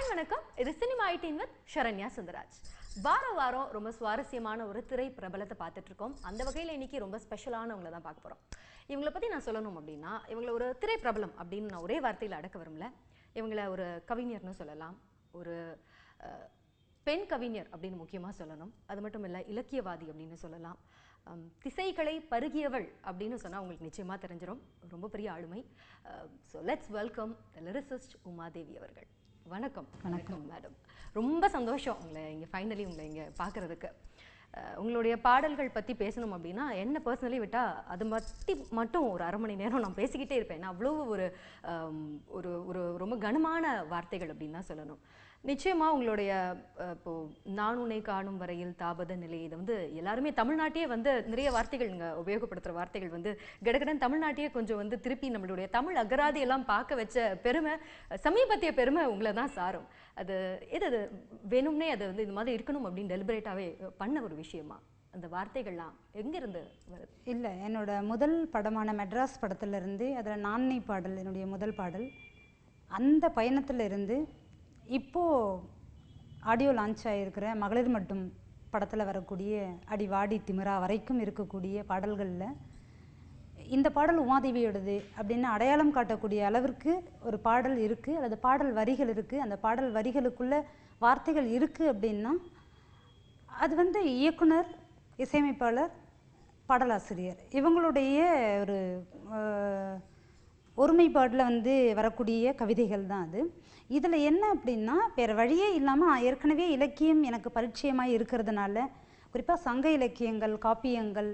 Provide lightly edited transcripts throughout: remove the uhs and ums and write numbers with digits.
Hi வணக்கம், இது cinema 18 with Sharanya Sundaraj. வாரம் ரொம்ப சுவாரஸ்யமான ஒரு திரை பிரபலத்தை பார்த்துட்டு இருக்கோம். அந்த வகையில் இன்னைக்கு ரொம்ப ஸ்பெஷலானவங்களை தான் பார்க்க போகிறோம். இவங்களை பற்றி நான் சொல்லணும் அப்படின்னா, இவங்களை ஒரு திரை பிரபலம் அப்படின்னு நான் ஒரே வார்த்தையில் அடக்க விரும்பல. இவங்களை ஒரு கவிஞர்னு சொல்லலாம், ஒரு பெண் கவிஞர் அப்படின்னு முக்கியமாக சொல்லணும். அது மட்டும் இல்லை, இலக்கியவாதி அப்படின்னு சொல்லலாம். திசைகளை பருகியவள் அப்படின்னு சொன்னால் உங்களுக்கு நிச்சயமாக தெரிஞ்சிடும். ரொம்ப பெரிய ஆளுமை. So let's welcome the lyricist Umadevi அவர்கள். வணக்கம். வணக்கம் மேடம், ரொம்ப சந்தோஷம் உங்களை இங்கே ஃபைனலி உங்களை இங்கே பார்க்குறதுக்கு. உங்களுடைய பாடல்கள் பற்றி பேசணும் அப்படின்னா என்ன பர்சனலி விட்டால் அது மட்டும் ஒரு அரை மணி நேரம் நான் பேசிக்கிட்டே இருப்பேன். நான் அவ்வளோ ஒரு ஒரு ஒரு ரொம்ப கனமான வார்த்தைகள் அப்படின்னு தான் சொல்லணும். நிச்சயமாக உங்களுடைய இப்போது நான் உன்னை காணும் வரையில் தாபத நிலை, இதை வந்து எல்லாருமே தமிழ்நாட்டையே வந்து நிறைய வார்த்தைகள் இங்கே உபயோகப்படுத்துகிற வார்த்தைகள் வந்து கடகடன் தமிழ்நாட்டையே கொஞ்சம் வந்து திருப்பி நம்மளுடைய தமிழ் அகராதி எல்லாம் பார்க்க வச்ச பெருமை, சமீபத்திய பெருமை உங்களை தான் சாரும். அது அது வேணும்னே அது வந்து இது மாதிரி இருக்கணும் அப்படின்னு டெலிபரேட்டாகவே பண்ண ஒரு விஷயமா அந்த வார்த்தைகள்லாம் எங்கேருந்து வருது? இல்லை, என்னோட முதல் படமான மெட்ராஸ் படத்துலேருந்து அதில் நான்னை பாடல் என்னுடைய முதல் பாடல். அந்த பயணத்தில் இருந்து இப்போது ஆடியோ லான்ச் ஆகிருக்கிற மகளிர் மட்டும் படத்தில் வரக்கூடிய அடி வாடி திமிரா வரைக்கும் இருக்கக்கூடிய பாடல்களில் இந்த பாடல் உமாதேவியோடது அப்படின்னு அடையாளம் காட்டக்கூடிய அளவிற்கு ஒரு பாடல் இருக்குது, அல்லது பாடல் வரிகள் இருக்குது. அந்த பாடல் வரிகளுக்குள்ள வார்த்தைகள் இருக்குது அப்படின்னா அது வந்து இயக்குனர், இசையமைப்பாளர், பாடலாசிரியர் இவங்களுடைய ஒரு ஒருமைப்பாடில் வந்து வரக்கூடிய கவிதைகள் தான் அது. இதில் என்ன அப்படின்னா, வேறு வழியே இல்லாமல் ஏற்கனவே இலக்கியம் எனக்கு பரிச்சயமாக இருக்கிறதுனால, குறிப்பாக சங்க இலக்கியங்கள், காப்பியங்கள்,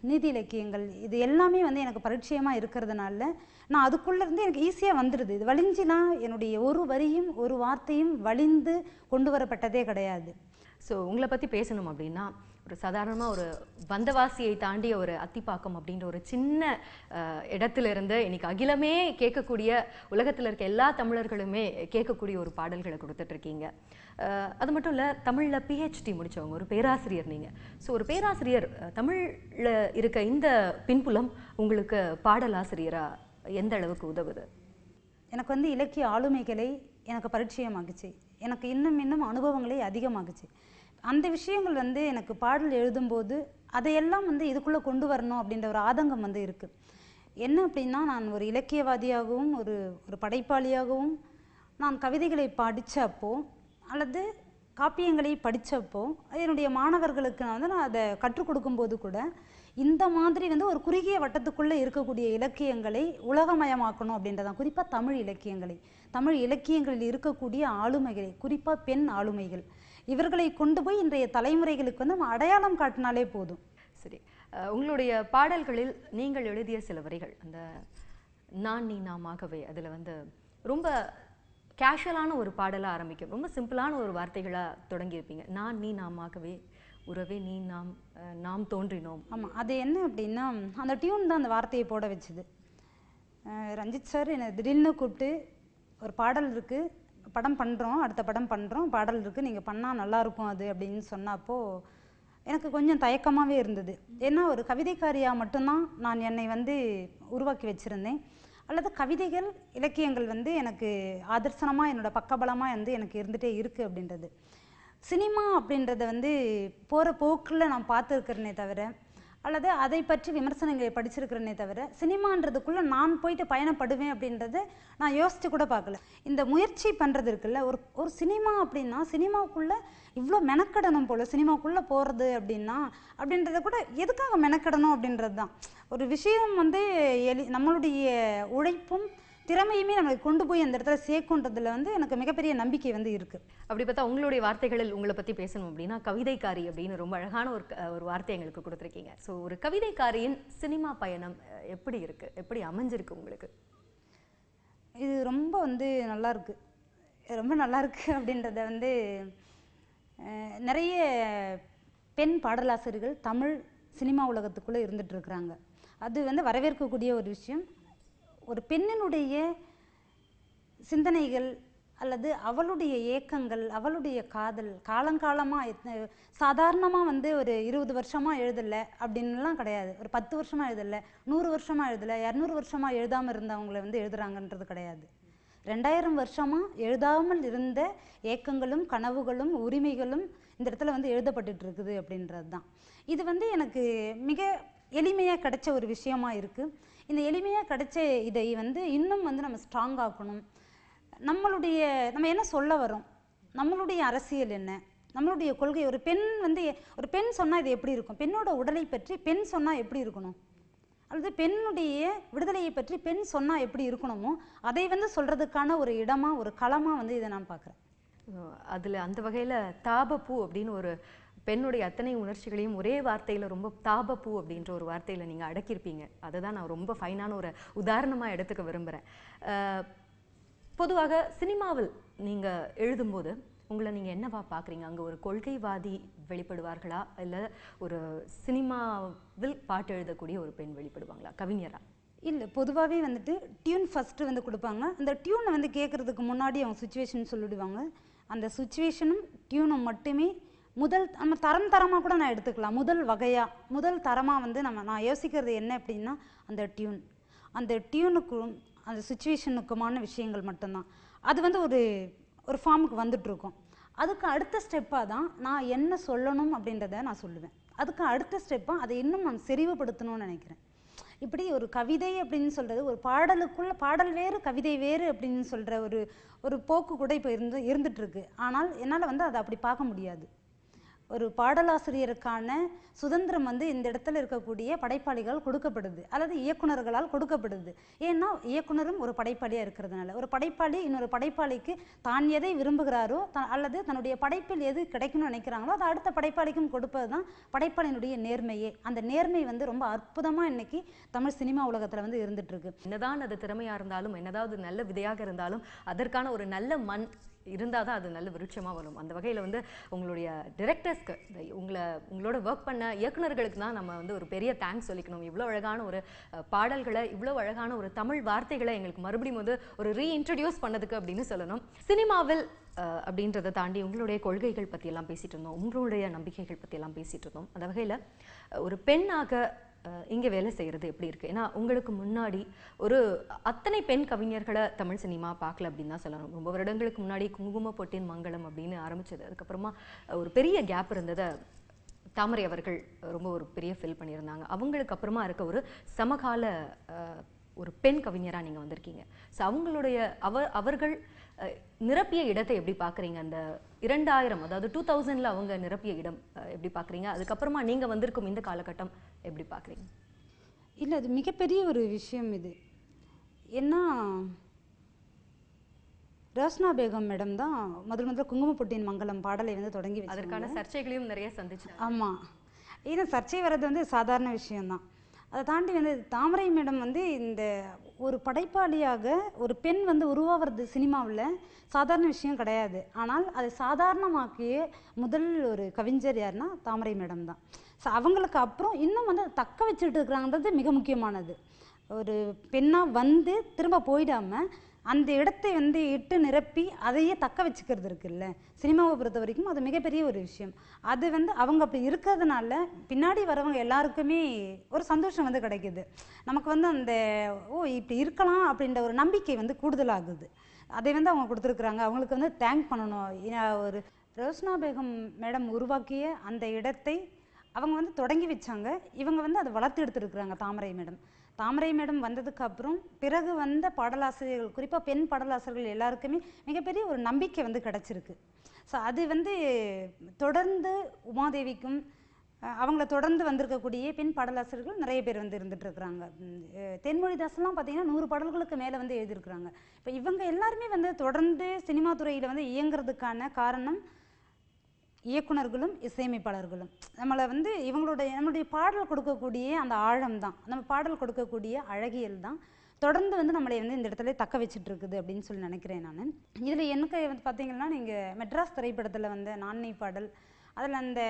நீதி இலக்கியங்கள், இது எல்லாமே வந்து எனக்கு பரிச்சயமாக இருக்கிறதுனால நான் அதுக்குள்ளேருந்து எனக்கு ஈஸியாக வந்துடுது. இது வலிஞ்சினா என்னுடைய ஒரு வரியும் ஒரு வார்த்தையும் வலிந்து கொண்டு வரப்பட்டதே கிடையாது. ஸோ உங்களை பற்றி பேசணும் அப்படின்னா, ஒரு சாதாரணமாக ஒரு வந்தவாசியை தாண்டிய ஒரு அத்திப்பாக்கம் அப்படின்ற ஒரு சின்ன இடத்துல இருந்து இன்னைக்கு அகிலமே கேட்கக்கூடிய, உலகத்தில் இருக்க எல்லா தமிழர்களுமே கேட்கக்கூடிய ஒரு பாடல்களை கொடுத்துட்ருக்கீங்க. அது மட்டும் இல்லை, தமிழில் PhD முடித்தவங்க, ஒரு பேராசிரியர் நீங்கள். ஸோ ஒரு பேராசிரியர் தமிழில் இருக்க இந்த பின்புலம் உங்களுக்கு பாடலாசிரியராக எந்த அளவுக்கு உதவுது? எனக்கு வந்து இலக்கிய ஆளுமைகளை எனக்கு பரிச்சயமாகுச்சு, எனக்கு இன்னும் அனுபவங்களே அதிகமாகுச்சு. அந்த விஷயங்கள் வந்து எனக்கு பாடல் எழுதும்போது அதையெல்லாம் வந்து இதுக்குள்ளே கொண்டு வரணும் அப்படின்ற ஒரு ஆதங்கம் வந்து இருக்குது. என்ன அப்படின்னா, நான் ஒரு இலக்கியவாதியாகவும் ஒரு படைப்பாளியாகவும் நான் கவிதைகளை படித்தப்போ அல்லது காப்பியங்களை படித்தப்போ என்னுடைய மாணவர்களுக்கு நான் அதை கற்றுக் கொடுக்கும்போது கூட இந்த மாதிரி வந்து ஒரு குறுகிய வட்டத்துக்குள்ளே இருக்கக்கூடிய இலக்கியங்களை உலகமயமாக்கணும் அப்படின்றதான். குறிப்பாக தமிழ் இலக்கியங்களில் இருக்கக்கூடிய ஆளுமைகளை, குறிப்பாக பெண் ஆளுமைகள், இவர்களை கொண்டு போய் இன்றைய தலைமுறைகளுக்கு வந்து நம்ம அடையாளம் காட்டினாலே போதும். சரி, உங்களுடைய பாடல்களில் நீங்கள் எழுதிய சில வரிகள், அந்த நான் நீ நாமாகவே, அதில் வந்து ரொம்ப கேஷுவலான ஒரு பாடலாக ஆரம்பிக்கும், ரொம்ப சிம்பிளான ஒரு வார்த்தைகளாக தொடங்கியிருப்பீங்க. நான் நீ நாமாகவே, உறவே நீ நாம், நாம் தோன்றினோம். ஆமாம், அது என்ன அப்படின்னா, அந்த டியூன் தான் அந்த வார்த்தையை போட வச்சுது. ரஞ்சித் சார் என்னை திடீர்னு கூப்பிட்டு, ஒரு பாடல் இருக்குது, படம் பண்ணுறோம், அடுத்த படம் பண்ணுறோம், பாடல் இருக்குது, நீங்கள் பண்ணால் நல்லாயிருக்கும் அது அப்படின்னு சொன்னப்போ எனக்கு கொஞ்சம் தயக்கமாகவே இருந்தது. ஏன்னா ஒரு கவிதைக்காரியாக மட்டும்தான் நான் என்னை வந்து உருவாக்கி வச்சுருந்தேன், அல்லது கவிதைகள், இலக்கியங்கள் வந்து எனக்கு ஆதர்சனமாக என்னோடய பக்கபலமாக வந்து எனக்கு இருந்துகிட்டே இருக்குது அப்படின்றது. சினிமா அப்படின்றத வந்து போகிற போக்கில் நான் பார்த்துருக்கிறேனே தவிர, அல்லது அதை பற்றி விமர்சனங்களை படிச்சிருக்கிறேனே தவிர, சினிமான்றதுக்குள்ளே நான் போயிட்டு பயணப்படுவேன் அப்படின்றத நான் யோசித்து கூட பார்க்கல. இந்த முயற்சி பண்ணுறது இருக்குல்ல, ஒரு சினிமா அப்படின்னா சினிமாவுக்குள்ளே இவ்வளோ மெனக்கடணும் போல், சினிமாவுக்குள்ளே போகிறது அப்படின்றத கூட எதுக்காக மெனக்கடணும் அப்படின்றது தான். ஒரு விஷயம் வந்து நம்மளுடைய உழைப்பும் திறமையுமே நம்மளை கொண்டு போய் அந்த இடத்துல சேர்க்குன்றதுல வந்து எனக்கு மிகப்பெரிய நம்பிக்கை வந்து இருக்குது. அப்படி பார்த்தா உங்களுடைய வார்த்தைகளில் உங்களை பற்றி பேசணும் அப்படின்னா, கவிதைக்காரி அப்படின்னு ரொம்ப அழகான ஒரு வார்த்தை எங்களுக்கு கொடுத்துருக்கீங்க. ஸோ ஒரு கவிதைக்காரியின் சினிமா பயணம் எப்படி இருக்குது, எப்படி அமைஞ்சிருக்கு உங்களுக்கு? இது ரொம்ப வந்து நல்லாயிருக்கு, ரொம்ப நல்லாயிருக்கு அப்படின்றத வந்து நிறைய பெண் பாடலாசிரியர்கள் தமிழ் சினிமா உலகத்துக்குள்ளே இருந்துகிட்ருக்குறாங்க. அது வந்து வரவேற்கக்கூடிய ஒரு விஷயம். ஒரு பெண்ணினுடைய சிந்தனைகள் அல்லது அவளுடைய ஏக்கங்கள், அவளுடைய காதல் காலங்காலமாக சாதாரணமாக வந்து ஒரு 20 வருஷமாக எழுதலை அப்படின்லாம் கிடையாது, ஒரு 10 வருஷமாக எழுதலை, 100 வருஷமாக எழுதலை, 200 வருஷமாக எழுதாமல் இருந்தவங்களை வந்து எழுதுகிறாங்கன்றது கிடையாது. 2000 வருஷமாக எழுதாமல் இருந்த ஏக்கங்களும் கனவுகளும் உரிமைகளும் இந்த இடத்துல வந்து எழுதப்பட்டுட்டு இருக்குது அப்படின்றது தான். இது வந்து எனக்கு மிக எளிமையாக கிடைச்ச ஒரு விஷயமா இருக்குது. இந்த எளிமையாக கிடைச்ச இதை வந்து இன்னும் வந்து நம்ம ஸ்ட்ராங் ஆக்கணும். நம்ம என்ன சொல்ல வரோம், நம்மளுடைய அரசியல் என்ன, நம்மளுடைய கொள்கை. ஒரு பெண் சொன்னால் இது எப்படி இருக்கும், பெண்ணோட உடலை பற்றி பெண் சொன்னால் எப்படி இருக்கணும், அல்லது பெண்ணுடைய விடுதலையை பற்றி பெண் சொன்னால் எப்படி இருக்கணுமோ அதை வந்து சொல்கிறதுக்கான ஒரு இடமா, ஒரு களமாக வந்து இதை நான் பார்க்குறேன். அதில் அந்த வகையில் தாபப்பூ அப்படின்னு ஒரு பெண்ணுடைய அத்தனை உணர்ச்சிகளையும் ஒரே வார்த்தையில் ரொம்ப தாபப்பூ அப்படின்ற ஒரு வார்த்தையில் நீங்கள் அடக்கியிருப்பீங்க. அதை தான் நான் ரொம்ப ஃபைனான ஒரு உதாரணமாக எடுத்துக்க விரும்புகிறேன். பொதுவாக சினிமாவில் நீங்கள் எழுதும்போது உங்களை நீங்கள் என்னவா பார்க்குறீங்க? அங்கே ஒரு கொள்கைவாதி வெளிப்படுவார்களா, இல்லை ஒரு சினிமாவில் பாட்டு எழுதக்கூடிய ஒரு பெண் வெளிப்படுவாங்களா, கவிஞரா? இல்லை, பொதுவாகவே வந்துட்டு டியூன் ஃபஸ்ட்டு வந்து கொடுப்பாங்க. அந்த டியூனை வந்து கேட்குறதுக்கு முன்னாடி அவங்க சுச்சுவேஷன் சொல்லிவிடுவாங்க. அந்த சுச்சுவேஷனும் டியூனும் மட்டுமே நம்ம தரமாக கூட நான் எடுத்துக்கலாம். முதல் தரமாக வந்து நான் யோசிக்கிறது என்ன அப்படின்னா அந்த டியூனுக்கும் அந்த சுச்சுவேஷனுக்குமான விஷயங்கள் மட்டும்தான். அது வந்து ஒரு ஃபார்முக்கு வந்துட்டுருக்கோம். அதுக்கு அடுத்த ஸ்டெப்பாக தான் நான் என்ன சொல்லணும் அப்படின்றத நான் சொல்லுவேன். அதுக்கு அடுத்த ஸ்டெப்பாக அதை இன்னும் நான் செறிவுபடுத்தணும்னு நினைக்கிறேன். இப்படி ஒரு கவிதை அப்படின்னு சொல்கிறது, ஒரு பாடல் வேறு கவிதை வேறு அப்படின்னு சொல்கிற ஒரு போக்கு கூட இப்போ இருந்துகிட்ருக்கு. ஆனால் என்னால் வந்து அதை அப்படி பார்க்க முடியாது. ஒரு பாடலாசிரியருக்கான சுதந்திரம் வந்து இந்த இடத்துல இருக்கக்கூடிய படைப்பாளிகள் கொடுக்கப்படுது, அல்லது இயக்குனர்களால் கொடுக்கப்படுது. ஏன்னா இயக்குனரும் ஒரு படைப்பாளியாக இருக்கிறதுனால, ஒரு படைப்பாளி இன்னொரு படைப்பாளிக்கு தான் எதை விரும்புகிறாரோ அல்லது தன்னுடைய படைப்பில் எது கிடைக்கணும்னு நினைக்கிறாங்களோ அதை அடுத்த படைப்பாளிக்கும் கொடுப்பது தான் படைப்பாளியினுடைய நேர்மையே. அந்த நேர்மை வந்து ரொம்ப அற்புதமாக இன்னைக்கு தமிழ் சினிமா உலகத்தில் வந்து இருந்துகிட்ருக்கு. என்னதான் அது திறமையாக இருந்தாலும், என்னதாவது நல்ல விதையாக இருந்தாலும், அதற்கான ஒரு நல்ல மண் இருந்தால் தான் அது நல்ல விருட்சமாக வரும். அந்த வகையில் வந்து உங்களுடைய டிரெக்டர்ஸ்க்கு, உங்களோட ஒர்க் பண்ண இயக்குநர்களுக்கு தான் நம்ம வந்து ஒரு பெரிய தேங்க்ஸ் சொல்லிக்கணும். இவ்வளோ அழகான ஒரு பாடல்களை, இவ்வளோ அழகான ஒரு தமிழ் வார்த்தைகளை எங்களுக்கு மறுபடியும் வந்து ஒரு ரீஇன்ட்ரடியூஸ் பண்ணதுக்கு அப்படின்னு சொல்லணும். சினிமாவில் அப்படின்றத தாண்டி உங்களுடைய கொள்கைகள் பற்றியெல்லாம் பேசிகிட்டு இருந்தோம், உங்களுடைய நம்பிக்கைகள் பற்றியெல்லாம் பேசிகிட்டு இருந்தோம். அந்த வகையில் ஒரு பெண்ணாக இங்கே வேலை செய்கிறது எப்படி இருக்குது? ஏன்னா உங்களுக்கு முன்னாடி அத்தனை பெண் கவிஞர்களை தமிழ் சினிமா பார்க்கல அப்படின்னு தான் சொல்லணும். ரொம்ப வருடங்களுக்கு முன்னாடி குங்கும பொட்டின் மங்களம் அப்படின்னு ஆரம்பிச்சது. அதுக்கப்புறமா ஒரு பெரிய கேப் இருந்ததை தாமரை அவர்கள் ரொம்ப ஒரு பெரிய ஃபில் பண்ணியிருந்தாங்க. அவங்களுக்கு அப்புறமா இருக்க ஒரு சமகால ஒரு பெண் கவிஞராக நீங்கள் வந்திருக்கீங்க. ஸோ அவர்கள் நிரப்பிய இடத்தை எப்படி பார்க்குறீங்க? அந்த 2000, அதாவது 2000 அவங்க நிரப்பிய இடம் எப்படி பார்க்குறீங்க? அதுக்கப்புறமா நீங்கள் வந்திருக்கும் இந்த காலகட்டம் எப்படி பார்க்குறீங்க? இல்லை, அது மிகப்பெரிய ஒரு விஷயம் இது. ஏன்னா ரோஸ்னா பேகம் மேடம் தான் முதல்ல குங்குமப்பொட்டியின் மங்களம் பாடலை வந்து தொடங்கி வச்சு அதற்கான சர்ச்சைகளையும் நிறைய சந்திச்சு. ஆமாம், ஏன்னா சர்ச்சை வர்றது வந்து சாதாரண விஷயம்தான். அதை தாண்டி வந்து தாமரை மேடம் வந்து இந்த ஒரு படைப்பாளியாக ஒரு பெண் வந்து உருவாகிறது சினிமாவில் சாதாரண விஷயம் கிடையாது. ஆனால் அதை சாதாரணமாக்கிய முதல் ஒரு கவிஞர் யாருன்னா தாமரை மேடம் தான். ஸோ அவங்களுக்கு அப்புறம் இன்னும் வந்து தக்க வச்சுட்டு இருக்கிறாங்கிறது மிக முக்கியமானது. ஒரு பெண்ணாக வந்து திரும்ப போயிடாமல் அந்த இடத்தை வந்து இட்டு நிரப்பி அதையே தக்க வச்சுக்கிறது இருக்குல்ல, சினிமாவை பொறுத்த வரைக்கும் அது மிகப்பெரிய ஒரு விஷயம். அது வந்து அவங்க அப்படி இருக்கிறதுனால பின்னாடி வரவங்க எல்லாருக்குமே ஒரு சந்தோஷம் வந்து கிடைக்குது. நமக்கு வந்து அந்த இப்படி இருக்கலாம் அப்படின்ற ஒரு நம்பிக்கை வந்து கூடுதலாகுது. அதை வந்து அவங்க கொடுத்துருக்குறாங்க. அவங்களுக்கு வந்து தேங்க் பண்ணணும். ஒரு ரோஸ்னா பேகம் மேடம் உருவாக்கிய அந்த இடத்தை அவங்க வந்து தொடங்கி வச்சாங்க. இவங்க வந்து அதை வளர்த்து எடுத்துருக்குறாங்க தாமரை மேடம் வந்ததுக்கு அப்புறம் பிறகு வந்த பாடலாசிரியர்கள், குறிப்பாக பெண் பாடலாசிரியர்கள் எல்லாருக்குமே மிகப்பெரிய ஒரு நம்பிக்கை வந்து கிடச்சிருக்கு. ஸோ அது வந்து தொடர்ந்து உமாதேவிக்கும் அவங்கள தொடர்ந்து வந்திருக்கக்கூடிய பெண் பாடலாசிரியர்கள் நிறைய பேர் வந்து இருந்துகிட்ருக்குறாங்க. தென்மொழிதாசெலாம் பார்த்திங்கன்னா 100 பாடல்களுக்கு மேலே வந்து எழுதியிருக்கிறாங்க. இப்போ இவங்க எல்லாருமே வந்து தொடர்ந்து சினிமா துறையில் வந்து இயங்குறதுக்கான காரணம் இயக்குனர்களும் இசையமைப்பாளர்களும். நம்மளை வந்து நம்மளுடைய பாடல் கொடுக்கக்கூடிய அந்த ஆழம் தான், நம்ம பாடல் கொடுக்கக்கூடிய அழகியல் தான் தொடர்ந்து வந்து நம்மளை வந்து இந்த இடத்துல தக்க வச்சுட்டு இருக்குது அப்படின்னு சொல்லி நினைக்கிறேன் நான். இதில் எனக்கு வந்து பார்த்தீங்கன்னா, நீங்கள் மெட்ராஸ் திரைப்படத்தில் வந்து நான்மை பாடல், அதில் அந்த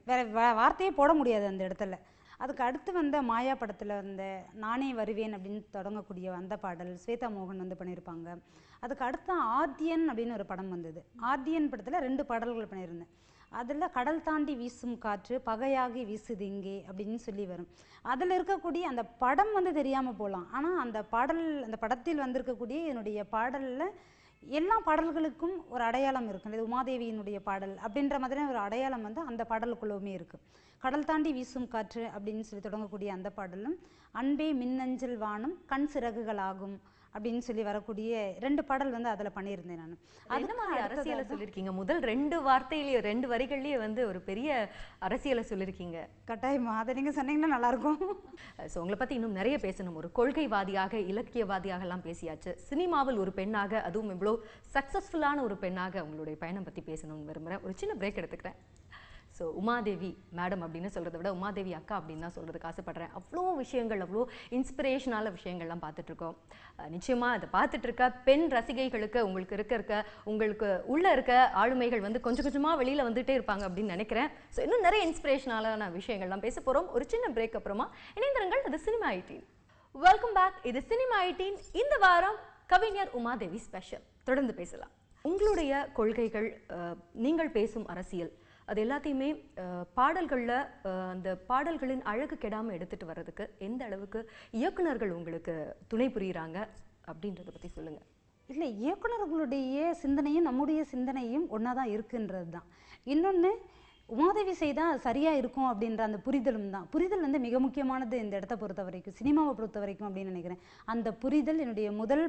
வேறு வார்த்தையே போட முடியாது அந்த இடத்துல. அதுக்கு அடுத்து வந்த மாயா படத்தில் வந்த நானே வருவேன் அப்படின்னு தொடங்கக்கூடிய அந்த பாடல் ஸ்வேதா மோகன் வந்து பண்ணியிருப்பாங்க. அதுக்கு அடுத்து ஆத்தியன் அப்படின்னு ஒரு படம் வந்தது. ஆத்தியன் படத்தில் 2 பாடல்கள் பண்ணியிருந்தேன். அதில் கடல் தாண்டி வீசும் காற்று பகையாகி வீசுது இங்கே அப்படின்னு சொல்லி வரும். அதில் இருக்கக்கூடிய அந்த படம் வந்து தெரியாமல் போகலாம், ஆனால் அந்த படத்தில் வந்திருக்கக்கூடிய என்னுடைய பாடலில் எல்லா பாடல்களுக்கும் ஒரு அடையாளம் இருக்குது. இது உமாதேவியினுடைய பாடல் அப்படின்ற மாதிரியான ஒரு அடையாளம் வந்து அந்த பாடலுக்குள்ளவுமே இருக்குது. கடல் தாண்டி வீசும் காற்று அப்படின்னு சொல்லி தொடங்கக்கூடிய அந்த பாடலும், அன்பே மின்னஞ்சல் வானம் கண் சிறகுகளாகும் அப்படின்னு சொல்லி வரக்கூடிய 2 பாடல் வந்து அதில் பண்ணியிருந்தேன் நான். அது மாதிரி அரசியலை சொல்லியிருக்கீங்க, முதல் 2 வார்த்தையிலேயே 2 வரிகள்லேயே வந்து ஒரு பெரிய அரசியலை சொல்லியிருக்கீங்க. கட்டாயமா அதை நீங்கள் சொன்னீங்கன்னா நல்லாயிருக்கும். ஸோ உங்களை பற்றி இன்னும் நிறைய பேசணும். ஒரு கொள்கைவாதியாக இலக்கியவாதியாக எல்லாம் பேசியாச்சு. சினிமாவில் ஒரு பெண்ணாக, அதுவும் இவ்வளோ சக்ஸஸ்ஃபுல்லான ஒரு பெண்ணாக உங்களுடைய பயணம் பற்றி பேசணும்னு விரும்புகிறேன். ஒரு சின்ன பிரேக் எடுத்துக்கிறேன். ஸோ உமாதேவி மேடம் அப்படின்னு சொல்கிறத விட உமாதேவி அக்கா அப்படின்னு தான் சொல்கிறதுக்கு ஆசைப்படுறேன். அவ்வளோ விஷயங்கள், அவ்வளோ இன்ஸ்பிரேஷனான விஷயங்கள்லாம் பார்த்துட்ருக்கோம். நிச்சயமாக அதை பார்த்துட்டு இருக்க பெண் ரசிகைகளுக்கு உங்களுக்கு உள்ளே இருக்க ஆளுமைகள் வந்து கொஞ்சம் கொஞ்சமாக வெளியில் வந்துகிட்டே இருப்பாங்க அப்படின்னு நினைக்கிறேன். ஸோ இன்னும் நிறைய இன்ஸ்பிரேஷனான விஷயங்கள்லாம் பேச போகிறோம். ஒரு சின்ன பிரேக் அப்புறமா இணைந்திருங்கள். அது சினிமா 18. Welcome back. இது சினிமா 18. இந்த வாரம் கவிஞர் உமாதேவி ஸ்பெஷல். தொடர்ந்து பேசலாம். உங்களுடைய கொள்கைகள், நீங்கள் பேசும் அரசியல், அது எல்லாத்தையுமே பாடல்களில் அந்த பாடல்களின் அழகு கெடாமல் எடுத்துகிட்டு வர்றதுக்கு எந்த அளவுக்கு இயக்குனர்கள் உங்களுக்கு துணை புரியுறாங்க அப்படின்றத பற்றி சொல்லுங்கள். இல்லை, இயக்குனர்களுடைய சிந்தனையும் நம்முடைய சிந்தனையும் ஒன்றா தான் இருக்குன்றது தான். இன்னொன்று, உமாதேவி செய்தால் சரியாக இருக்கும் அப்படின்ற அந்த புரிதலும் தான். புரிதல் வந்து மிக முக்கியமானது இந்த இடத்த பொறுத்த வரைக்கும், சினிமாவை பொறுத்த வரைக்கும் அப்படின்னு நினைக்கிறேன். அந்த புரிதல் என்னுடைய முதல்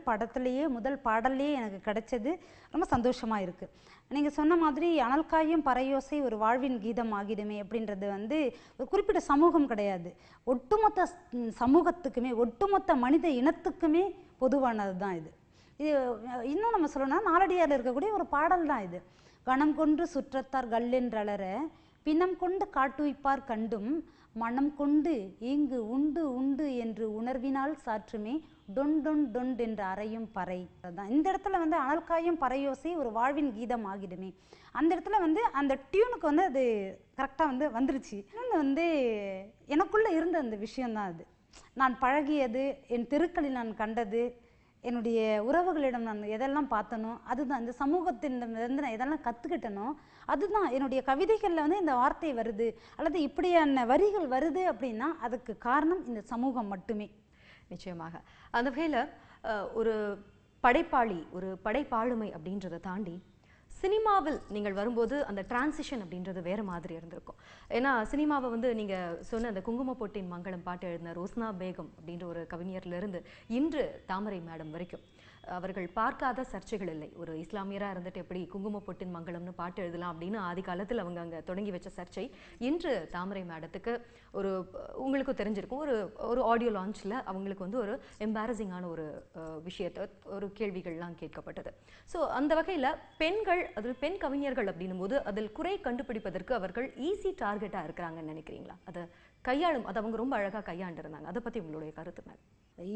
முதல் பாடல்லையே எனக்கு கிடைச்சது. ரொம்ப சந்தோஷமாக இருக்குது. நீங்கள் சொன்ன மாதிரி அனல் காயும் பறையோசை ஒரு வாழ்வின் கீதம் ஆகிடுமே அப்படின்றது வந்து ஒரு குறிப்பிட்ட சமூகம் கிடையாது, ஒட்டுமொத்த சமூகத்துக்குமே, ஒட்டுமொத்த மனித இனத்துக்குமே பொதுவானது தான் இது. இன்னும் நம்ம சொல்லணும்னா நாலடியாரில் இருக்கக்கூடிய ஒரு பாடல் தான் இது. கணம் கொன்று சுற்றத்தார் கல்லென்றளர பிணம் கொண்டு காட்டுவிப்பார் கண்டும் மனம் கொண்டு இங்கு உண்டு உண்டு என்று உணர்வினால் சாற்றுமே டொன் டொன் டொன் என்று அறையும் பறை. அதுதான் இந்த இடத்துல வந்து அனல்காயும் பறையோசை ஒரு வாழ்வின் கீதம் ஆகிடுமே. அந்த இடத்துல வந்து அந்த டியூனுக்கு வந்து அது கரெக்டாக வந்து வந்துருச்சு. இன்னொன்று வந்து எனக்குள்ளே இருந்த அந்த விஷயந்தான் அது. நான் பழகியது, என் தெருக்களில் நான் கண்டது, என்னுடைய உறவுகளிடம் நான் எதெல்லாம் பார்த்தனோ அதுதான், இந்த சமூகத்திலிருந்து நான் எதெல்லாம் கற்றுக்கிட்டனோ அதுதான் என்னுடைய கவிதைகளில் வந்து இந்த வார்த்தை வருது அல்லது இப்படியான வரிகள் வருது அப்படின்னா அதுக்கு காரணம் இந்த சமூகம் மட்டுமே. நிச்சயமாக. அந்த வகையில் ஒரு படைப்பாளி, ஒரு படைப்பாளுமை அப்படின்றத தாண்டி சினிமாவில் நீங்கள் வரும்போது அந்த டிரான்சிஷன் அப்படின்றது வேறு மாதிரி இருந்திருக்கும். ஏன்னா சினிமாவை வந்து நீங்கள் சொன்ன அந்த குங்குமப்பொட்டின் மங்களம் பாட்டு எழுதின ரோஸ்னா பேகம் அப்படின்ற ஒரு கவிஞர்லேருந்து இன்று தாமரை மேடம் வரைக்கும் அவர்கள் பார்க்காத சர்ச்சைகள் இல்லை. ஒரு இஸ்லாமியராக இருந்துட்டு எப்படி குங்குமப்பொட்டின் மங்களம்னு பாட்டு எழுதலாம் அப்படின்னு ஆதி காலத்தில் அவங்க அங்கே தொடங்கி வச்ச சர்ச்சை இன்று தாமரை மேடத்துக்கு ஒரு உங்களுக்கு தெரிஞ்சிருக்கும், ஒரு ஆடியோ லான்ச்சில் அவங்களுக்கு வந்து ஒரு எம்பாரசிங்கான ஒரு விஷயத்தை, ஒரு கேள்விகள்லாம் கேட்கப்பட்டது. ஸோ அந்த வகையில் பெண்கள், அதில் பெண் கவிஞர்கள் அப்படின்னும் போது அதில் குறை கண்டுபிடிப்பதற்கு அவர்கள் ஈஸி டார்கெட்டாக இருக்கிறாங்கன்னு நினைக்கிறீங்களா? அதை அதை அவங்க ரொம்ப அழகாக கையாண்டிருந்தாங்க. அதை பற்றி உங்களுடைய கருத்து மேம்?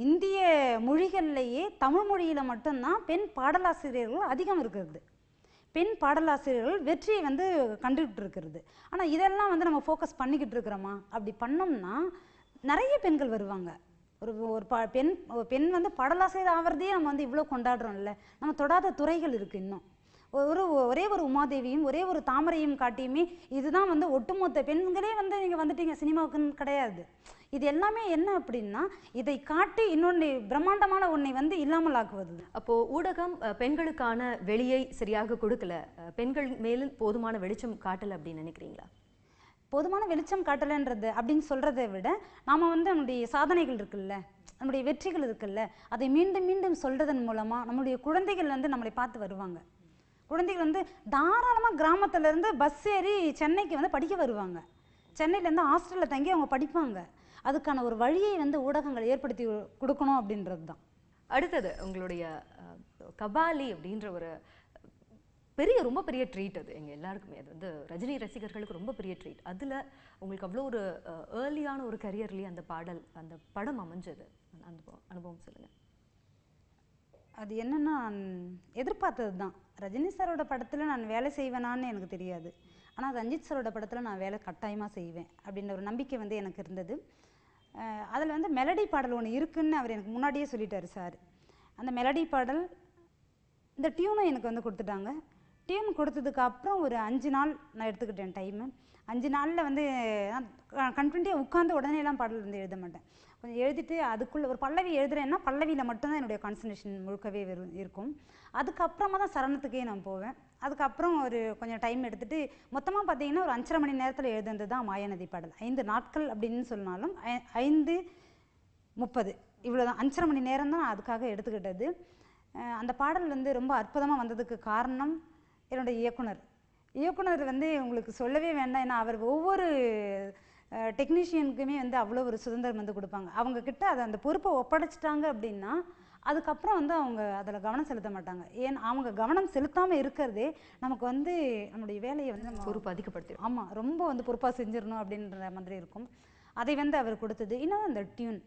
இந்திய மொழிகள்லேயே தமிழ் மொழியில் மட்டும்தான் பெண் பாடலாசிரியர்கள் அதிகம் இருக்கிறது. பெண் பாடலாசிரியர்கள் வெற்றியை வந்து கண்டுகிட்டு இருக்கிறது. ஆனால் இதெல்லாம் வந்து நம்ம ஃபோக்கஸ் பண்ணிக்கிட்டு இருக்கிறோமா? அப்படி பண்ணோம்னா நிறைய பெண்கள் வருவாங்க. ஒரு பெண் வந்து பாடலாசிரியர் ஆகிறதையே நம்ம வந்து இவ்வளோ கொண்டாடுறோம்ல. நம்ம தொடாத துறைகள் இருக்குது இன்னும். ஒரே ஒரு உமாதேவியும் ஒரே ஒரு தாமரையும் காட்டியுமே இதுதான் வந்து ஒட்டுமொத்த பெண்களே வந்து நீங்கள் வந்துட்டீங்க சினிமாவுக்குன்னு கிடையாது. இது எல்லாமே என்ன அப்படின்னா இதை காட்டி இன்னொன்று பிரம்மாண்டமான ஒன்றை வந்து இல்லாமல் ஆக்குவது. அப்போது ஊடகம் பெண்களுக்கான வெளியை சரியாக கொடுக்கல, பெண்கள் மேலும் போதுமான வெளிச்சம் காட்டலை அப்படின்னு நினைக்கிறீங்களா? போதுமான வெளிச்சம் காட்டலைன்றது அப்படின்னு சொல்கிறத விட நாம் வந்து நம்முடைய சாதனைகள் இருக்குல்ல, நம்முடைய வெற்றிகள் இருக்குல்ல, அதை மீண்டும் மீண்டும் சொல்கிறதன் மூலமாக நம்முடைய குழந்தைகள் வந்து நம்மளை பார்த்து வருவாங்க. குழந்தைகள் வந்து தாராளமாக கிராமத்துலேருந்து பஸ் ஏறி சென்னைக்கு வந்து படிக்க வருவாங்க. சென்னையிலேருந்து ஹாஸ்டலில் தங்கி அவங்க படிப்பாங்க. அதுக்கான ஒரு வழியை வந்து ஊடகங்கள் ஏற்படுத்தி கொடுக்கணும் அப்படின்றது தான். அடுத்தது உங்களுடைய கபாலி அப்படின்ற ஒரு ரொம்ப பெரிய ட்ரீட். அது எங்கள் எல்லாருக்குமே, அது வந்து ரஜினி ரசிகர்களுக்கு ரொம்ப பெரிய ட்ரீட். அதில் உங்களுக்கு அவ்வளோ ஒரு ஏர்லியான ஒரு கரியர்லேயே அந்த படம் அமைஞ்சது, அந்த அனுபவம் சொல்லுங்கள். அது என்னென்னா எதிர்பார்த்தது தான். ரஜினி சாரோட படத்தில் நான் வேலை செய்வேனான்னு எனக்கு தெரியாது, ஆனால் ரஞ்சித் சாரோட படத்தில் நான் வேலை கட்டாயமாக செய்வேன் அப்படின்ற ஒரு நம்பிக்கை வந்து எனக்கு இருந்தது. அதில் வந்து மெலடி பாடல் ஒன்று இருக்குதுன்னு அவர் எனக்கு முன்னாடியே சொல்லிட்டார் சார். அந்த மெலடி பாடல், இந்த டியூனை எனக்கு வந்து கொடுத்துட்டாங்க. டியூன் கொடுத்ததுக்கு அப்புறம் ஒரு 5 நாள் நான் எடுத்துக்கிட்டேன் டைமு. 5 நாளில் வந்து நான் கண்டினியூட்டியாக உட்காந்து உடனேலாம் பாடல் வந்து எழுத மாட்டேன். கொஞ்சம் எழுதிட்டு அதுக்குள்ளே ஒரு பல்லவி எழுதுறேன்னா பல்லவியில் மட்டும்தான் என்னுடைய கான்சன்ட்ரேஷன் முழுக்கவே இருக்கும். அதுக்கப்புறமா தான் சரணத்துக்கே நான் போவேன். அதுக்கப்புறம் ஒரு கொஞ்சம் டைம் எடுத்துகிட்டு மொத்தமாக பார்த்தீங்கன்னா ஒரு 5.5 மணி நேரத்தில் எழுதுனது தான் மாயாநதி பாடல். 5 நாட்கள் அப்படின்னு சொன்னாலும் 5:30 இவ்வளோதான். 5.5 மணி நேரம் தான் நான் அதுக்காக எடுத்துக்கிட்டது. அந்த பாடல் வந்து ரொம்ப அற்புதமாக வந்ததுக்கு காரணம் என்னுடைய இயக்குனர் வந்து உங்களுக்கு சொல்லவே வேண்டாம். ஏன்னா அவர் ஒவ்வொரு டெக்னீஷியனுக்குமே வந்து அவ்வளோ ஒரு சுதந்திரம் வந்து கொடுப்பாங்க. அவங்கக்கிட்ட அதை அந்த பொறுப்பை ஒப்படைச்சிட்டாங்க அப்படின்னா அதுக்கப்புறம் வந்து அவங்க அதில் கவனம் செலுத்த மாட்டாங்க. ஏன்னா அவங்க கவனம் செலுத்தாமல் இருக்கிறதே நமக்கு வந்து நம்முடைய வேலையை வந்து நம்ம பொறுப்பு அதிகப்படுத்தி. ஆமாம், ரொம்ப வந்து பொறுப்பாக செஞ்சிடணும் அப்படின்ற மாதிரி இருக்கும். அதை வந்து அவர் கொடுத்தது. இன்னும் அந்த டியூன்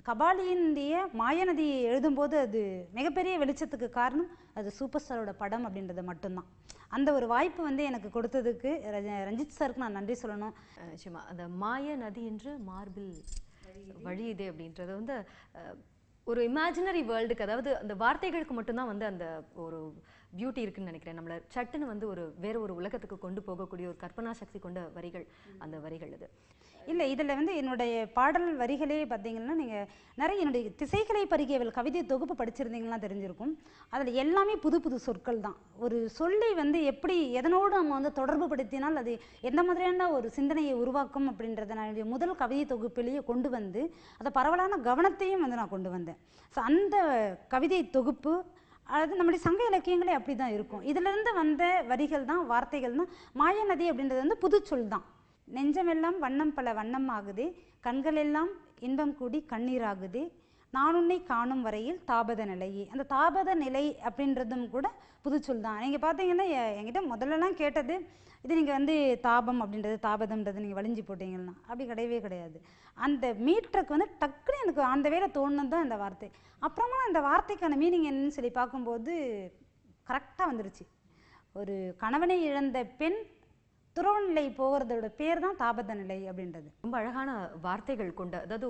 கபாலியினுடைய மாயாநதியை எழுதும்போது அது மிகப்பெரிய வெளிச்சத்துக்கு காரணம் அது சூப்பர் ஸ்டாரோட படம் அப்படின்றது மட்டும்தான். அந்த ஒரு வாய்ப்பு வந்து எனக்கு கொடுத்ததுக்கு ரஞ்சித் சாருக்கு நான் நன்றி சொல்லணும். நிச்சயமா அந்த மாயநதி என்று மார்பில் வழியுதே அப்படின்றது வந்து ஒரு இமேஜினரி வேர்ல்டுக்கு, அதாவது அந்த வார்த்தைகளுக்கு மட்டும்தான் வந்து அந்த ஒரு பியூட்டி இருக்குன்னு நினைக்கிறேன். நம்மளை சட்டுன்னு வந்து வேற ஒரு உலகத்துக்கு கொண்டு போகக்கூடிய ஒரு கற்பனா சக்தி கொண்ட வரிகள் அந்த வரிகள். இது இல்லை, இதில் வந்து என்னுடைய பாடல் வரிகளே பார்த்தீங்கன்னா நீங்கள் நிறைய என்னுடைய திசைகளை பருகியவள் கவிதை தொகுப்பு படிச்சிருந்தீங்கன்னா தெரிஞ்சிருக்கும். அதில் எல்லாமே புது புது சொற்கள் தான். ஒரு சொல்லி வந்து எப்படி எதனோடு நம்ம வந்து தொடர்பு படுத்தினால் அது எந்த மாதிரியான ஒரு சிந்தனையை உருவாக்கும் அப்படின்றத நான் என்னுடைய முதல் கவிதை தொகுப்பிலேயே கொண்டு வந்து அதை பரவலான கவனத்தையும் வந்து நான் கொண்டு வந்தேன். ஸோ அந்த கவிதை தொகுப்பு அதாவது நம்முடைய சங்க இலக்கியங்களே அப்படி தான் இருக்கும். இதிலிருந்து வந்த வரிகள் தான், வார்த்தைகள் தான். மாயநதி அப்படின்றது வந்து புது சொல் தான். நெஞ்சமெல்லாம் வண்ணம் பல வண்ணம் ஆகுதே, கண்களெல்லாம் இன்பம் கூடி கண்ணீராகுதே, நான் உன்னை காணும் வரையில் தாபத நிலையே. அந்த தாபத நிலை அப்படின்றதும் கூட புதுச்சொல் தான். நீங்கள் பார்த்தீங்கன்னா என்கிட்ட முதல்லலாம் கேட்டது இது நீங்கள் வந்து தாபம் அப்படின்றது தாபதம்ன்றது நீங்கள் வலிஞ்சு போட்டீங்கன்னா அப்படி கிடையவே கிடையாது. அந்த மீட்டருக்கு வந்து டக்குன்னு எனக்கு அந்த வேலை தோணுனது தான் இந்த வார்த்தை. அப்புறமா அந்த வார்த்தைக்கான மீனிங் என்னன்னு சொல்லி பார்க்கும்போது கரெக்டாக வந்துருச்சு. ஒரு கணவனை இழந்த பெண் துறவு நிலை போகிறதோட பேர் தான் தாபத நிலை அப்படின்றது. ரொம்ப அழகான வார்த்தைகள் கொண்ட, அதாவது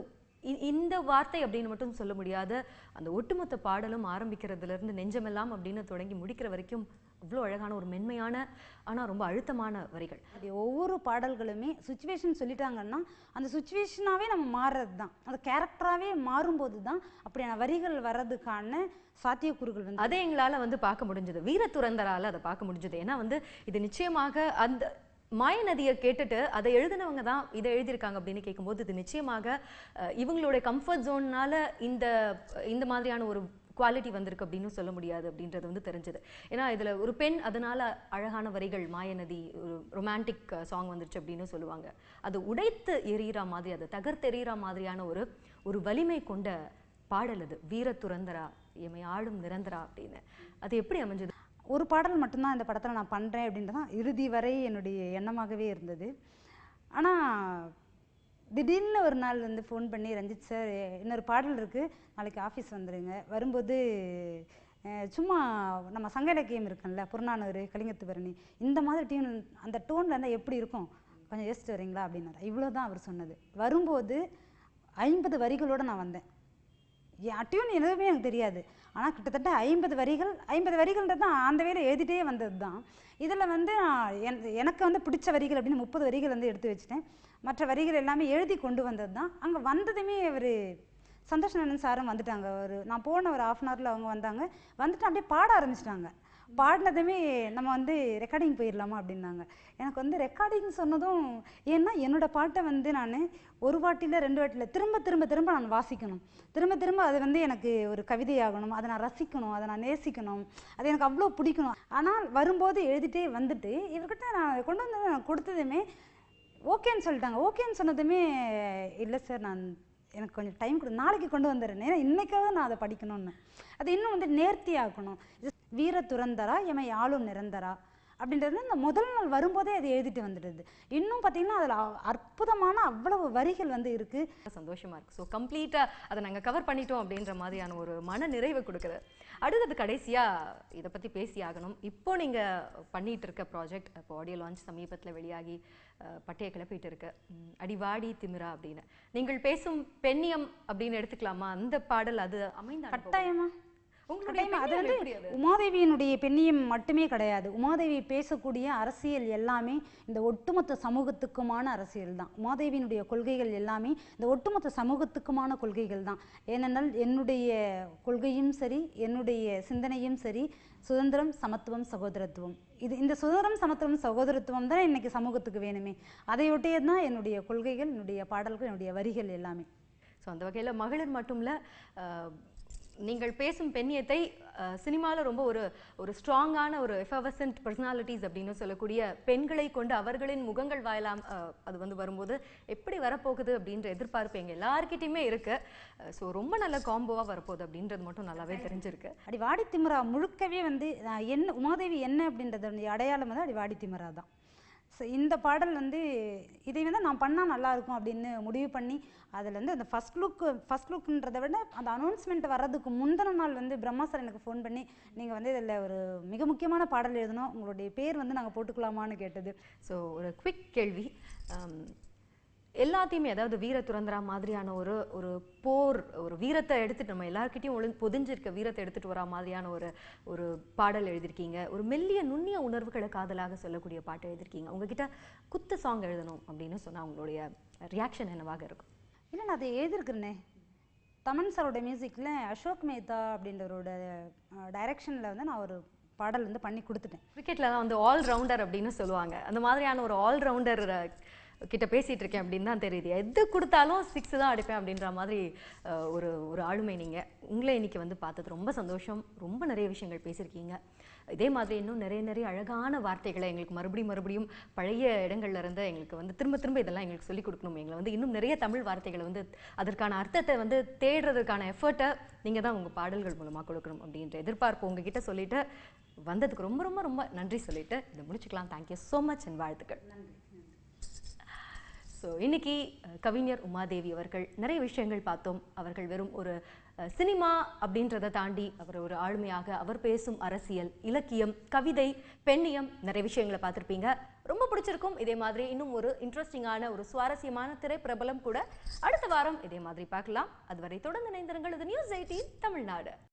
இந்த வார்த்தை அப்படின்னு மட்டும் சொல்ல முடியாத அந்த ஒட்டுமொத்த பாடலும் ஆரம்பிக்கிறதுல இருந்து நெஞ்சமெல்லாம் அப்படின்னு தொடங்கி முடிக்கிற வரைக்கும் அவ்வளோ அழகான ஒரு மென்மையான ஆனால் ரொம்ப அழுத்தமான வரிகள். அது ஒவ்வொரு பாடல்களுமே சுச்சுவேஷன் சொல்லிட்டாங்கன்னா அந்த சுச்சுவேஷனாகவே நம்ம மாறுறது தான். அந்த கேரக்டராகவே மாறும்போது தான் அப்படியான வரிகள் வர்றதுக்கான சாத்தியக்கூறுகள் வந்து அதை எங்களால் வந்து பார்க்க முடிஞ்சது. வீரத்துறந்தரால் அதை பார்க்க முடிஞ்சது. ஏன்னா வந்து இது நிச்சயமாக அந்த மாயநதியை கேட்டுட்டு அதை எழுதினவங்க தான் இதை எழுதியிருக்காங்க அப்படின்னு கேட்கும்போது இது நிச்சயமாக இவங்களுடைய கம்ஃபர்ட் ஜோன்னால இந்த மாதிரியான ஒரு குவாலிட்டி வந்திருக்கு அப்படின்னு சொல்ல முடியாது அப்படின்றது வந்து தெரிஞ்சது. ஏன்னா இதில் ஒரு பெண், அதனால அழகான வரிகள், மாயநதி ஒரு ரொமான்டிக் சாங் வந்துருச்சு அப்படின்னு சொல்லுவாங்க. அது உடைத்து எறிகிற மாதிரி, அதை தகர்த்தெறிகிற மாதிரியான ஒரு வலிமை கொண்ட பாடல் அது. வீரத்துறந்தரா எமை ஆளும் நிரந்தரா அப்படின்னு. அது எப்படி அமைஞ்சது? ஒரு பாடல் மட்டும்தான் இந்த படத்தில் நான் பண்ணுறேன் அப்படின்றது தான் இறுதி வரை என்னுடைய எண்ணமாகவே இருந்தது. ஆனால் திடீர்னு ஒரு நாள் வந்து ஃபோன் பண்ணி, ரஞ்சித் சார் இன்னொரு பாடல் இருக்குது, நாளைக்கு ஆஃபீஸ் வந்துடுங்க, வரும்போது சும்மா நம்ம சங்க இலக்கியம் இருக்குல்ல, புறநானூறு, கலிங்கத்து பரணி, இந்த மாதிரி டியூன் அந்த டோனில் இருந்தால் எப்படி இருக்கும், கொஞ்சம் யோசிச்சு வரீங்களா அப்படின்னாரு. இவ்வளோ தான் அவர் சொன்னது. வரும்போது 50 வரிகளோடு நான் வந்தேன். டியூன் எதுவுமே எனக்கு தெரியாது. ஆனால் கிட்டத்தட்ட 50 வரிகள்ன்றது தான் அந்த வேலை எழுதிட்டே வந்தது தான். இதில் வந்து எனக்கு வந்து பிடிச்ச வரிகள் அப்படின்னு 30 வரிகள் வந்து எடுத்து வச்சுட்டேன். மற்ற வரிகள் எல்லாமே எழுதி கொண்டு வந்தது தான். அங்கே வந்ததுமே அவர் சந்தோஷ் சாரும் வந்துட்டாங்க. நான் போன ஒரு 1/2 hourல அவங்க வந்தாங்க. வந்துட்டு அப்படியே பாட ஆரம்பிச்சிட்டாங்க. பாடினதுமே நம்ம வந்து ரெக்கார்டிங் போயிடலாமா அப்படின்னாங்க. எனக்கு வந்து ரெக்கார்டிங் சொன்னதும், ஏன்னா என்னோடய பாட்டை வந்து நான் ஒரு வாட்டியில் 2 வாட்டியில் திரும்ப நான் வாசிக்கணும். திரும்ப அது வந்து எனக்கு ஒரு கவிதையாகணும். அதை நான் ரசிக்கணும், அதை நான் நேசிக்கணும், அது எனக்கு அவ்வளோ பிடிக்கணும். ஆனால் வரும்போது எழுதிட்டே வந்துட்டு இவர்கிட்ட நான் கொண்டு வந்து நான் கொடுத்ததுமே ஓகேன்னு சொல்லிட்டாங்க. ஓகேன்னு சொன்னதுமே, இல்லை சார் எனக்கு கொஞ்சம் டைம் கொடு, நாளைக்கு கொண்டு வந்துடுறேன், ஏன்னா இன்றைக்காவது நான் அதை படிக்கணும்னு. அது இன்னும் வந்து நேர்த்தியாக்கணும். வீரத்துறந்தரா எமை ஆளும் நிரந்தரா அப்படின்றது இந்த முதல் நாள் வரும்போதே அதை எழுதிட்டு வந்துடுது. இன்னும் பார்த்தீங்கன்னா அதில் அற்புதமான அவ்வளவு வரிகள் வந்து இருக்குது. சந்தோஷமாக இருக்குது. ஸோ கம்ப்ளீட்டாக அதை நாங்கள் கவர் பண்ணிட்டோம் அப்படின்ற மாதிரியான ஒரு மன நிறைவை கொடுக்குது. அடுத்தது கடைசியாக இதை பற்றி பேசி ஆகணும். இப்போ நீங்கள் பண்ணிகிட்டு இருக்க ப்ராஜெக்ட், இப்போ ஆடியோ லான்ச் சமீபத்தில் வெளியாகி பட்டையை கிளப்பிட்டு இருக்கு, அடிவாடி திமிரா அப்படின்னு. நீங்கள் பேசும் பெண்ணியம் அப்படின்னு எடுத்துக்கலாமா அந்த பாடல்? அது அமைந்த கட்டாயமா உங்களுடைய அது பெண்ணியம் வந்து எப்படி அது? உமாதேவியினுடைய பெண்ணியம் மட்டுமே கிடையாது. உமாதேவி பேசக்கூடிய அரசியல் எல்லாமே இந்த ஒட்டுமொத்த சமூகத்துக்குமான அரசியல் தான். உமாதேவியினுடைய கொள்கைகள் எல்லாமே இந்த ஒட்டுமொத்த சமூகத்துக்குமான கொள்கைகள் தான். ஏனென்றால் என்னுடைய கொள்கையும் சரி, என்னுடைய சிந்தனையும் சரி, சுதந்திரம், சமத்துவம், சகோதரத்துவம். இந்த சுதந்திரம், சமத்துவம், சகோதரத்துவம் தான் இன்னைக்கு சமூகத்துக்கு வேணுமே. அதையொட்டியது தான் என்னுடைய கொள்கைகள், என்னுடைய பாடல்கள், என்னுடைய வரிகள் எல்லாமே. ஸோ அந்த வகையில் மகளிர் மட்டும்ல நீங்கள் பேசும் பெண்ணியத்தை சினிமாவில் ரொம்ப ஒரு ஸ்ட்ராங்கான ஒரு எஃபவசன்ட் பர்சனாலிட்டிஸ் அப்படின்னு சொல்லக்கூடிய பெண்களை கொண்டு அவர்களின் முகங்கள் வாயலாம் அது வந்து வரும்போது எப்படி வரப்போகுது அப்படின்ற எதிர்பார்ப்பு எங்கள் எல்லாருக்கிட்டையுமே இருக்கு. ஸோ ரொம்ப நல்ல காம்போவாக வரப்போகுது அப்படின்றது மட்டும் நல்லாவே தெரிஞ்சிருக்கு. அடி வாடி திமிரா முழுக்கவே வந்து என்ன உமாதேவி என்ன அப்படின்றது அடையாளம் வந்து அடி வாடி திமிரா தான். ஸோ இந்த பாடல் வந்து இதை வந்து நான் பண்ணால் நல்லாயிருக்கும் அப்படின்னு முடிவு பண்ணி அதில் வந்து அந்த ஃபஸ்ட் லுக்குன்றதை விட அந்த அனௌன்ஸ்மெண்ட் வர்றதுக்கு முந்தின நாள் வந்து பிரம்மா சார் எனக்கு ஃபோன் பண்ணி நீங்கள் வந்து இதில் ஒரு மிக முக்கியமான பாடல் எழுதணும், உங்களுடைய பேர் வந்து நாங்கள் போட்டுக்கலாமான்னு கேட்டது. ஸோ ஒரு குவிக் கேள்வி, எல்லாத்தையுமே அதாவது வீர துறந்தரா மாதிரியான ஒரு போர், ஒரு வீரத்தை எடுத்துட்டு நம்ம எல்லாருக்கிட்டையும் பொதிஞ்சிருக்க வீரத்தை எடுத்துட்டு வரா மாதிரியான ஒரு பாடல் எழுதியிருக்கீங்க. ஒரு மெல்லிய நுண்ணிய உணர்வுகளை காதலாக சொல்லக்கூடிய பாட்டு எழுதியிருக்கீங்க. உங்ககிட்ட குத்து சாங் எழுதணும் அப்படின்னு சொன்னா உங்களுடைய ரியாக்ஷன் என்னவாக இருக்கும்? இல்லை, நான் அதை எழுதியிருக்கிறேனே. தமன் சாரோட மியூசிக்கில் அசோக் மேத்தா அப்படின்றவரோட டைரக்ஷனில் வந்து நான் ஒரு பாடல் வந்து பண்ணி கொடுத்துட்டேன். கிரிக்கெட்டில் தான் வந்து ஆல்ரவுண்டர் அப்படின்னு சொல்லுவாங்க. அந்த மாதிரியான ஒரு ஆல்ரவுண்டர் கிட்ட பேசிகிட்டு இருக்கேன் அப்படின்னு தான் தெரியுது. எது கொடுத்தாலும் 6 தான் அடிப்பேன் அப்படின்ற மாதிரி ஒரு ஆளுமை நீங்கள். உங்களை இன்னைக்கு வந்து பார்த்தது ரொம்ப சந்தோஷம். ரொம்ப நிறைய விஷயங்கள் பேசியிருக்கீங்க. இதே மாதிரி இன்னும் நிறைய அழகான வார்த்தைகளை எங்களுக்கு மறுபடியும் பழைய இடங்கள்ல இருந்து எங்களுக்கு வந்து திரும்ப இதெல்லாம் எங்களுக்கு சொல்லிக் கொடுக்கணும். எங்களை வந்து இன்னும் நிறைய தமிழ் வார்த்தைகளை வந்து அதற்கான அர்த்தத்தை வந்து தேடுறதுக்கான எஃபர்ட்டை நீங்கள் தான் உங்கள் பாடல்கள் மூலமாக கொடுக்கணும் அப்படின்ற எதிர்பார்ப்பு உங்ககிட்ட சொல்லிட்டு வந்ததுக்கு ரொம்ப நன்றி சொல்லிட்டு இதை முடிச்சுக்கலாம். தேங்க்யூ ஸோ மச் அண்ட் வாழ்த்துக்கள். ஸோ இன்னைக்கு கவிஞர் உமாதேவி அவர்கள் நிறைய விஷயங்கள் பார்த்தோம். அவர்கள் வெறும் ஒரு சினிமா அப்படின்றத தாண்டி அவர் ஒரு ஆளுமையாக அவர் பேசும் அரசியல், இலக்கியம், கவிதை, பெண்ணியம் நிறைய விஷயங்களை பார்த்துருப்பீங்க. ரொம்ப பிடிச்சிருக்கும். இதே மாதிரி இன்னும் ஒரு இன்ட்ரெஸ்டிங்கான ஒரு சுவாரஸ்யமான திரைப்பிரபலம் கூட அடுத்த வாரம் இதே மாதிரி பார்க்கலாம். அதுவரை தொடர்ந்து இணைந்திருங்கள். இது News 18 தமிழ்நாடு.